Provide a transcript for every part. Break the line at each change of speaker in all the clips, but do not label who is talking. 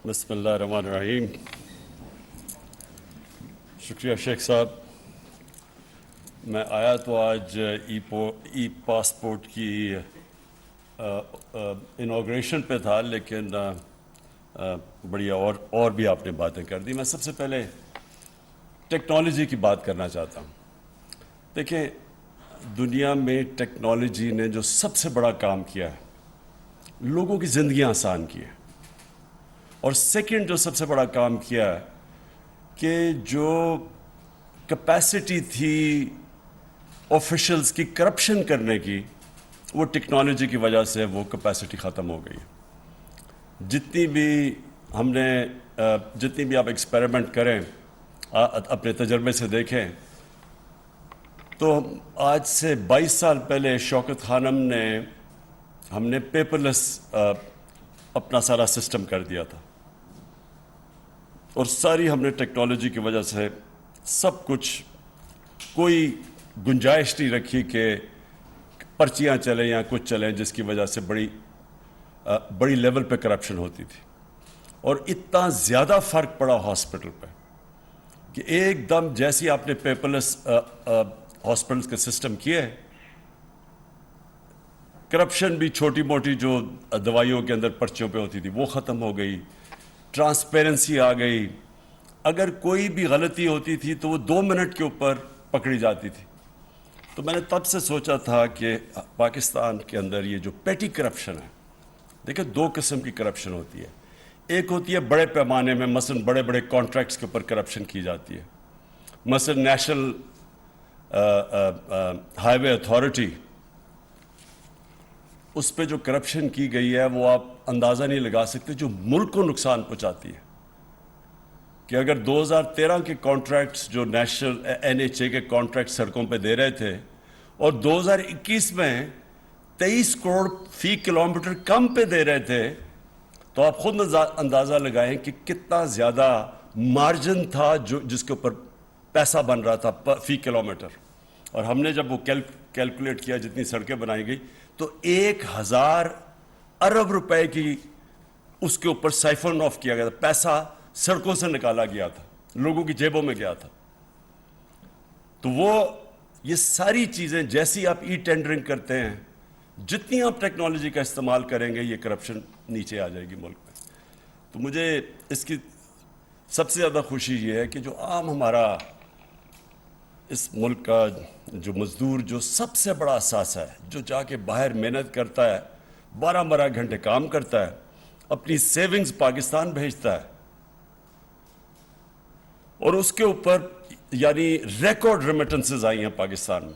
بسم اللہ الرحمن الرحیم. شکریہ شیخ صاحب. میں آیا تو آج ای پاسپورٹ کی انوگریشن پہ تھا، لیکن بڑی اور بھی آپ نے باتیں کر دی. میں سب سے پہلے ٹیکنالوجی کی بات کرنا چاہتا ہوں. دیکھیں، دنیا میں ٹیکنالوجی نے جو سب سے بڑا کام کیا ہے، لوگوں کی زندگیاں آسان کی ہیں. اور سیکنڈ جو سب سے بڑا کام کیا ہے کہ جو کیپیسٹی تھی آفیشلز کی کرپشن کرنے کی، وہ ٹیکنالوجی کی وجہ سے وہ کیپیسٹی ختم ہو گئی. جتنی بھی آپ ایکسپیریمنٹ کریں، اپنے تجربے سے دیکھیں، تو آج سے 22 سال پہلے شوکت خانم نے ہم نے پیپر لیس اپنا سارا سسٹم کر دیا تھا، اور ساری ہم نے ٹیکنالوجی کی وجہ سے سب کچھ، کوئی گنجائش نہیں رکھی کہ پرچیاں چلیں یا کچھ چلیں، جس کی وجہ سے بڑی لیول پہ کرپشن ہوتی تھی. اور اتنا زیادہ فرق پڑا ہاسپٹل پہ کہ ایک دم جیسی آپ نے پیپر لیس ہاسپٹلس کے سسٹم کیے، کرپشن بھی چھوٹی موٹی جو دوائیوں کے اندر پرچیوں پہ ہوتی تھی وہ ختم ہو گئی. ٹرانسپیرنسی آ گئی. اگر کوئی بھی غلطی ہوتی تھی تو وہ 2 منٹ کے اوپر پکڑی جاتی تھی. تو میں نے تب سے سوچا تھا کہ پاکستان کے اندر یہ جو پیٹی کرپشن ہے، دیکھیں 2 قسم کی کرپشن ہوتی ہے. ایک ہوتی ہے بڑے پیمانے میں، مثلا بڑے بڑے کانٹریکٹس کے اوپر کرپشن کی جاتی ہے. مثلا نیشنل ہائی وے اتھارٹی، اس پہ جو کرپشن کی گئی ہے وہ آپ اندازہ نہیں لگا سکتے، جو ملک کو نقصان پہنچاتی ہے. کہ اگر 2013 کے کانٹریکٹس جو نیشنل NHA کے کانٹریکٹ سڑکوں پہ دے رہے تھے، اور 2021 میں 23 کروڑ فی کلومیٹر کم پہ دے رہے تھے، تو آپ خود اندازہ لگائیں کہ کتنا زیادہ مارجن تھا جس کے اوپر پیسہ بن رہا تھا فی کلومیٹر. اور ہم نے جب وہ کیلکولیٹ کیا جتنی سڑکیں بنائی گئی، تو 1000 ارب روپے کی اس کے اوپر سائفن آف کیا گیا تھا. پیسہ سڑکوں سے نکالا گیا تھا، لوگوں کی جیبوں میں گیا تھا. تو یہ ساری چیزیں جیسی آپ ای ٹینڈرنگ کرتے ہیں، جتنی آپ ٹیکنالوجی کا استعمال کریں گے، یہ کرپشن نیچے آ جائے گی ملک میں. تو مجھے اس کی سب سے زیادہ خوشی یہ ہے کہ جو عام ہمارا اس ملک کا جو مزدور، جو سب سے بڑا اثاثہ ہے، جو جا کے باہر محنت کرتا ہے، 12 گھنٹے کام کرتا ہے، اپنی سیونگز پاکستان بھیجتا ہے، اور اس کے اوپر یعنی ریکارڈ ریمیٹنسز آئی ہیں پاکستان میں.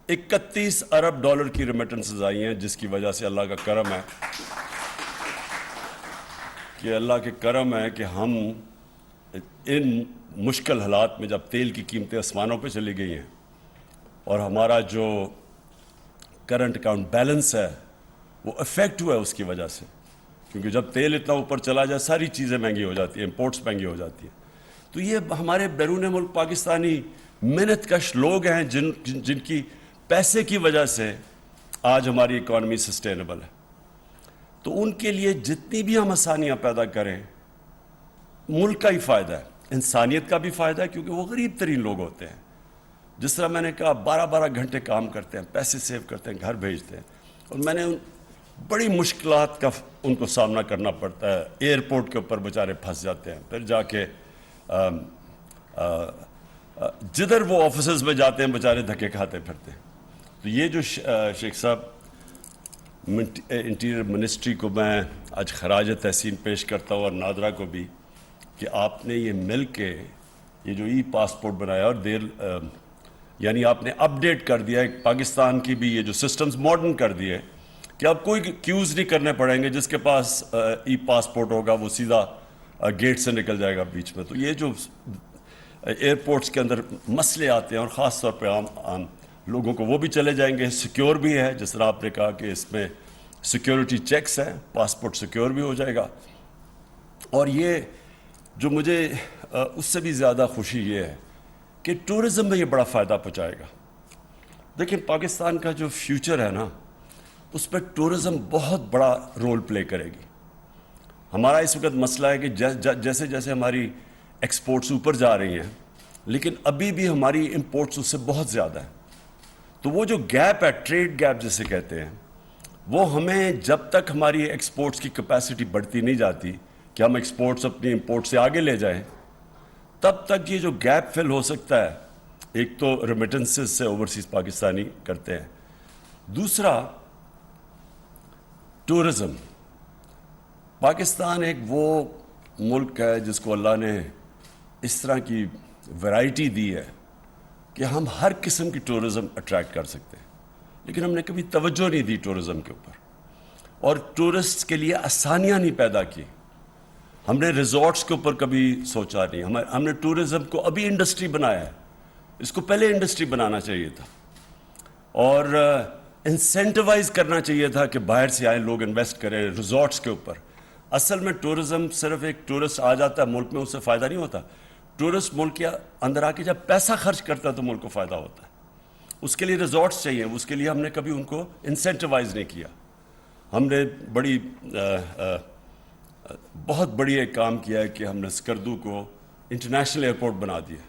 31 ارب ڈالر کی ریمیٹنسز آئی ہیں، جس کی وجہ سے اللہ کا کرم ہے کہ ہم ان مشکل حالات میں، جب تیل کی قیمتیں آسمانوں پہ چلی گئی ہیں اور ہمارا جو کرنٹ اکاؤنٹ بیلنس ہے وہ افیکٹ ہوا ہے اس کی وجہ سے، کیونکہ جب تیل اتنا اوپر چلا جائے ساری چیزیں مہنگی ہو جاتی ہیں، امپورٹس مہنگی ہو جاتی ہیں. تو یہ ہمارے بیرون ملک پاکستانی محنت کش لوگ ہیں جن کی پیسے کی وجہ سے آج ہماری اکانومی سسٹینیبل ہے. تو ان کے لیے جتنی بھی ہم آسانیاں پیدا کریں، ملک کا ہی فائدہ ہے، انسانیت کا بھی فائدہ ہے، کیونکہ وہ غریب ترین لوگ ہوتے ہیں. جس طرح میں نے کہا 12 گھنٹے کام کرتے ہیں، پیسے سیو کرتے ہیں، گھر بھیجتے ہیں، اور میں نے بڑی مشکلات کا ان کو سامنا کرنا پڑتا ہے. ایئرپورٹ کے اوپر بیچارے پھنس جاتے ہیں، پھر جا کے جدھر وہ آفیسز میں جاتے ہیں بیچارے دھکے کھاتے پھرتے ہیں. تو یہ جو شیخ صاحب انٹیریئر منسٹری کو میں آج خراج تحسین پیش کرتا ہوں، اور نادرا کو بھی، کہ آپ نے یہ مل کے یہ جو ای پاسپورٹ بنایا، اور یعنی آپ نے اپ ڈیٹ کر دیا ہے پاکستان کی بھی، یہ جو سسٹمز ماڈرن کر دیے کہ اب کوئی کیوز نہیں کرنے پڑیں گے. جس کے پاس ای پاسپورٹ ہوگا وہ سیدھا گیٹ سے نکل جائے گا بیچ میں. تو یہ جو ایئرپورٹس کے اندر مسئلے آتے ہیں، اور خاص طور پہ عام لوگوں کو، وہ بھی چلے جائیں گے. سیکیور بھی ہے، جس طرح آپ نے کہا کہ اس میں سیکیورٹی چیکس ہیں، پاسپورٹ سیکیور بھی ہو جائے گا. اور یہ جو مجھے اس سے بھی زیادہ خوشی یہ ہے کہ ٹورزم میں یہ بڑا فائدہ پہنچائے گا. دیکھیں پاکستان کا جو فیوچر ہے نا، اس پہ ٹورزم بہت بڑا رول پلے کرے گی. ہمارا اس وقت مسئلہ ہے کہ جیسے جیسے ہماری ایکسپورٹس اوپر جا رہی ہیں لیکن ابھی بھی ہماری امپورٹس اس سے بہت زیادہ ہے. تو وہ جو گیپ ہے، ٹریڈ گیپ جسے کہتے ہیں، وہ ہمیں جب تک ہماری ایکسپورٹس کی کیپیسٹی بڑھتی نہیں جاتی کہ ہم ایکسپورٹس اپنی امپورٹ سے آگے لے جائیں، تب تک یہ جو گیپ فل ہو سکتا ہے. ایک تو ریمیٹنسز سے اوورسیز پاکستانی کرتے ہیں، دوسرا ٹورزم. پاکستان ایک وہ ملک ہے جس کو اللہ نے اس طرح کی ویرائٹی دی ہے کہ ہم ہر قسم کی ٹورزم اٹریکٹ کر سکتے ہیں، لیکن ہم نے کبھی توجہ نہیں دی ٹورزم کے اوپر، اور ٹورسٹ کے لیے آسانیاں نہیں پیدا کی. ہم نے ریزورٹس کے اوپر کبھی سوچا نہیں. ہم نے ٹورزم کو ابھی انڈسٹری بنایا ہے، اس کو پہلے انڈسٹری بنانا چاہیے تھا، اور انسینٹیوائز کرنا چاہیے تھا کہ باہر سے آئے لوگ انویسٹ کریں ریزورٹس کے اوپر. اصل میں ٹورزم صرف ایک ٹورسٹ آ جاتا ہے ملک میں، اس سے فائدہ نہیں ہوتا. ٹورسٹ ملک کے اندر آ کے جب پیسہ خرچ کرتا ہے تو ملک کو فائدہ ہوتا ہے. اس کے لیے ریزورٹس چاہیے، اس کے لیے ہم نے کبھی ان کو انسینٹیوائز نہیں کیا. ہم نے بہت بڑی ایک کام کیا ہے کہ ہم نے اسکردو کو انٹرنیشنل ایئرپورٹ بنا دیا.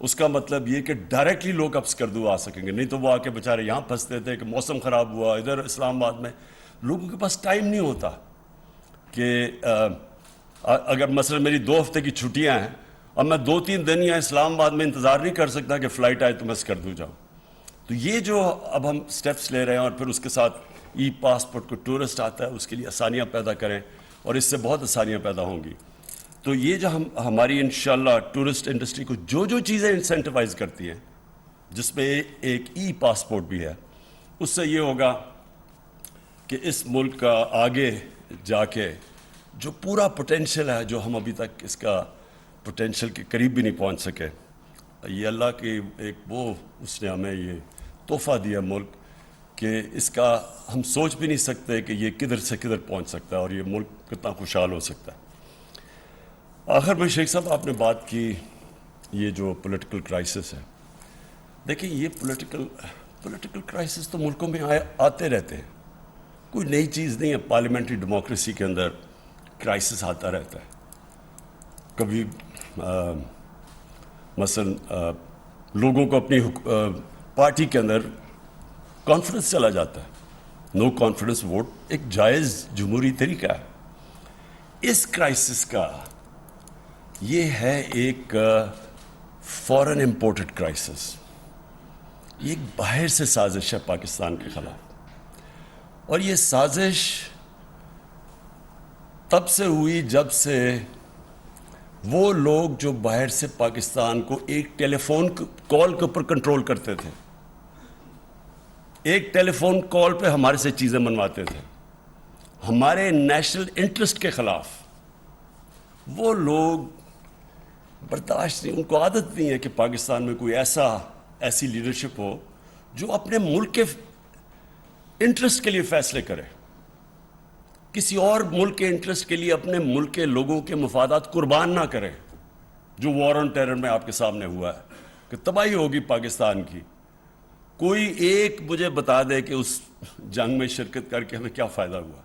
اس کا مطلب یہ کہ ڈائریکٹلی لوگ اب اسکردو آ سکیں گے، نہیں تو وہ آ کے بیچارے یہاں پھنستے تھے کہ موسم خراب ہوا ادھر اسلام آباد میں. لوگوں کے پاس ٹائم نہیں ہوتا کہ اگر مثلا میری 2 ہفتے کی چھٹیاں ہیں اور میں 2-3 دن یا اسلام آباد میں انتظار نہیں کر سکتا کہ فلائٹ آئے تو میں اسکردو جاؤں. تو یہ جو اب ہم سٹیپس لے رہے ہیں، اور پھر اس کے ساتھ ای پاسپورٹ کو ٹورسٹ آتا ہے اس کے لیے آسانیاں پیدا کریں، اور اس سے بہت آسانیاں پیدا ہوں گی. تو یہ جو ہماری انشاءاللہ ٹورسٹ انڈسٹری کو جو چیزیں انسینٹیوائز کرتی ہیں، جس میں ایک ای پاسپورٹ بھی ہے، اس سے یہ ہوگا کہ اس ملک کا آگے جا کے جو پورا پوٹینشیل ہے، جو ہم ابھی تک اس کا پوٹینشیل کے قریب بھی نہیں پہنچ سکے، یہ اللہ کی ایک اس نے ہمیں یہ تحفہ دیا ملک کہ اس کا ہم سوچ بھی نہیں سکتے کہ یہ کدھر سے کدھر پہنچ سکتا ہے اور یہ ملک کتنا خوشحال ہو سکتا ہے. آخر میں شیخ صاحب آپ نے بات کی یہ جو پولیٹیکل کرائسس ہے، دیکھیں یہ پولیٹیکل کرائسس تو ملکوں میں آتے رہتے ہیں، کوئی نئی چیز نہیں ہے. پارلیمنٹری ڈیموکریسی کے اندر کرائسس آتا رہتا ہے. کبھی مثلا لوگوں کو اپنی پارٹی کے اندر کانفیڈنس چلا جاتا ہے. نو کانفیڈنس ووٹ ایک جائز جمہوری طریقہ ہے. اس کرائسس کا یہ ہے ایک فورن امپورٹڈ کرائسس. یہ ایک باہر سے سازش ہے پاکستان کے خلاف، اور یہ سازش تب سے ہوئی جب سے وہ لوگ جو باہر سے پاکستان کو ایک ٹیلی فون کال کے اوپر کنٹرول کرتے تھے، ایک ٹیلی فون کال پہ ہمارے سے چیزیں منواتے تھے ہمارے نیشنل انٹرسٹ کے خلاف، وہ لوگ برداشت نہیں، ان کو عادت نہیں ہے کہ پاکستان میں کوئی ایسی لیڈرشپ ہو جو اپنے ملک کے انٹرسٹ کے لیے فیصلے کرے، کسی اور ملک کے انٹرسٹ کے لیے اپنے ملک کے لوگوں کے مفادات قربان نہ کرے. جو وار آن ٹیرر میں آپ کے سامنے ہوا ہے کہ تباہی ہوگی پاکستان کی، کوئی ایک مجھے بتا دے کہ اس جنگ میں شرکت کر کے ہمیں کیا فائدہ ہوا؟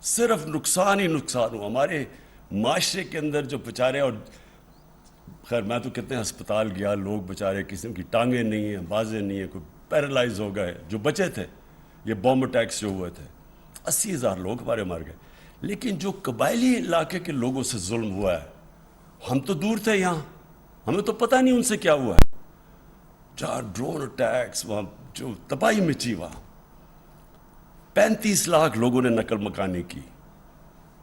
صرف نقصان ہی نقصان ہوا ہمارے معاشرے کے اندر. جو بیچارے، اور خیر میں تو کتنے ہسپتال گیا، لوگ بیچارے کسی کی ٹانگیں نہیں ہیں، بازیں نہیں ہیں، کوئی پیرالائز ہو گئے جو بچے تھے. یہ بم اٹیکس جو ہوئے تھے 80,000 لوگ ہمارے مر گئے. لیکن جو قبائلی علاقے کے لوگوں سے ظلم ہوا ہے، ہم تو دور تھے یہاں، ہمیں تو پتہ نہیں ان سے کیا ہوا ہے. جہاں ڈرون اٹیکس، وہاں جو تباہی مچی، وہاں 35 لاکھ لوگوں نے نقل مکانی کی.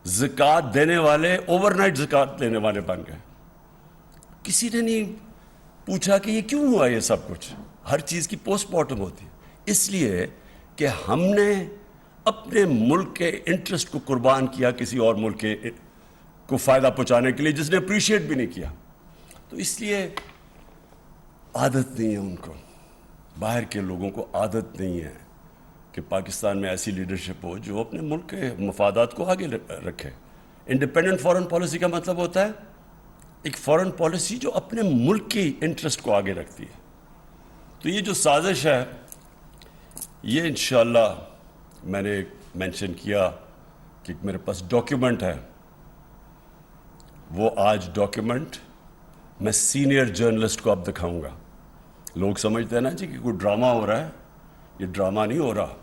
زکوٰۃ دینے والے اوور نائٹ زکوٰۃ دینے والے بن گئے. کسی نے نہیں پوچھا کہ یہ کیوں ہوا یہ سب کچھ. ہر چیز کی پوسٹ مارٹم ہوتی ہے، اس لیے کہ ہم نے اپنے ملک کے انٹرسٹ کو قربان کیا کسی اور ملک کے کو فائدہ پہنچانے کے لیے، جس نے اپریشیٹ بھی نہیں کیا. تو اس لیے عادت نہیں ہے ان کو، باہر کے لوگوں کو عادت نہیں ہے کہ پاکستان میں ایسی لیڈرشپ ہو جو اپنے ملک کے مفادات کو آگے رکھے. انڈیپینڈنٹ فارن پالیسی کا مطلب ہوتا ہے ایک فارن پالیسی جو اپنے ملک کی انٹرسٹ کو آگے رکھتی ہے. تو یہ جو سازش ہے، یہ انشاءاللہ میں نے مینشن کیا کہ میرے پاس ڈاکیومنٹ ہے، وہ آج ڈاکیومنٹ میں سینئر جرنلسٹ کو اب دکھاؤں گا. لوگ سمجھتے ہیں نا جی کہ کوئی ڈرامہ ہو رہا ہے، یہ ڈرامہ نہیں ہو رہا.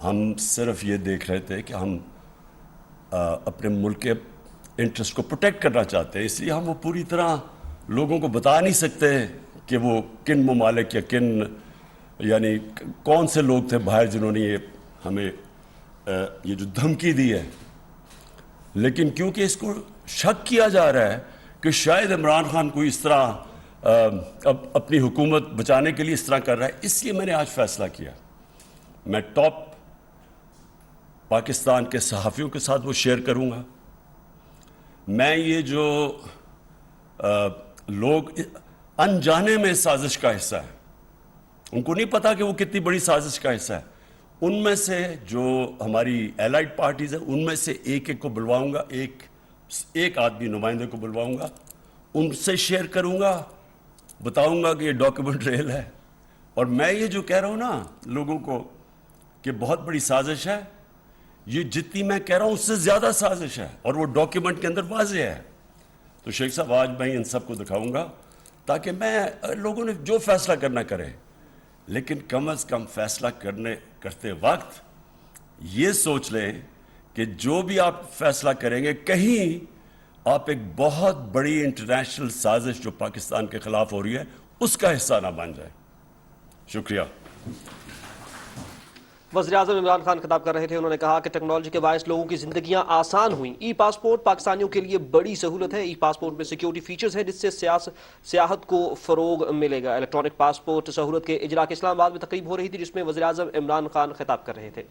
ہم صرف یہ دیکھ رہے تھے کہ ہم اپنے ملک کے انٹرسٹ کو پروٹیکٹ کرنا چاہتے ہیں، اس لیے ہم وہ پوری طرح لوگوں کو بتا نہیں سکتے کہ وہ کن ممالک یا کن یعنی کون سے لوگ تھے باہر جنہوں نے یہ ہمیں یہ جو دھمکی دی ہے. لیکن کیونکہ اس کو شک کیا جا رہا ہے کہ شاید عمران خان کوئی اس طرح اپنی حکومت بچانے کے لیے اس طرح کر رہا ہے، اس لیے میں نے آج فیصلہ کیا. میں ٹاپ پاکستان کے صحافیوں کے ساتھ وہ شیئر کروں گا. میں یہ جو لوگ انجانے میں سازش کا حصہ ہیں، ان کو نہیں پتا کہ وہ کتنی بڑی سازش کا حصہ ہے، ان میں سے جو ہماری ایلائڈ پارٹیز ہیں ان میں سے ایک ایک کو بلواؤں گا، ایک آدمی نمائندے کو بلواؤں گا، ان سے شیئر کروں گا، بتاؤں گا کہ یہ ڈاکیومنٹ ریل ہے. اور میں یہ جو کہہ رہا ہوں نا لوگوں کو کہ بہت بڑی سازش ہے، یہ جتنی میں کہہ رہا ہوں اس سے زیادہ سازش ہے، اور وہ ڈاکیومنٹ کے اندر واضح ہے. تو شیخ صاحب آج میں ان سب کو دکھاؤں گا تاکہ لوگوں نے جو فیصلہ کرنا کرے، لیکن کم از کم فیصلہ کرتے وقت یہ سوچ لیں کہ جو بھی آپ فیصلہ کریں گے کہیں آپ ایک بہت بڑی انٹرنیشنل سازش جو پاکستان کے خلاف ہو رہی ہے اس کا حصہ نہ بن جائے. شکریہ.
وزیر اعظم عمران خان خطاب کر رہے تھے. انہوں نے کہا کہ ٹیکنالوجی کے باعث لوگوں کی زندگیاں آسان ہوئیں. ای پاسپورٹ پاکستانیوں کے لیے بڑی سہولت ہے. ای پاسپورٹ میں سیکیورٹی فیچرز ہیں جس سے سیاحت کو فروغ ملے گا. الیکٹرانک پاسپورٹ سہولت کے اجرا کی اسلام آباد میں تقریب ہو رہی تھی جس میں وزیر اعظم عمران خان خطاب کر رہے تھے.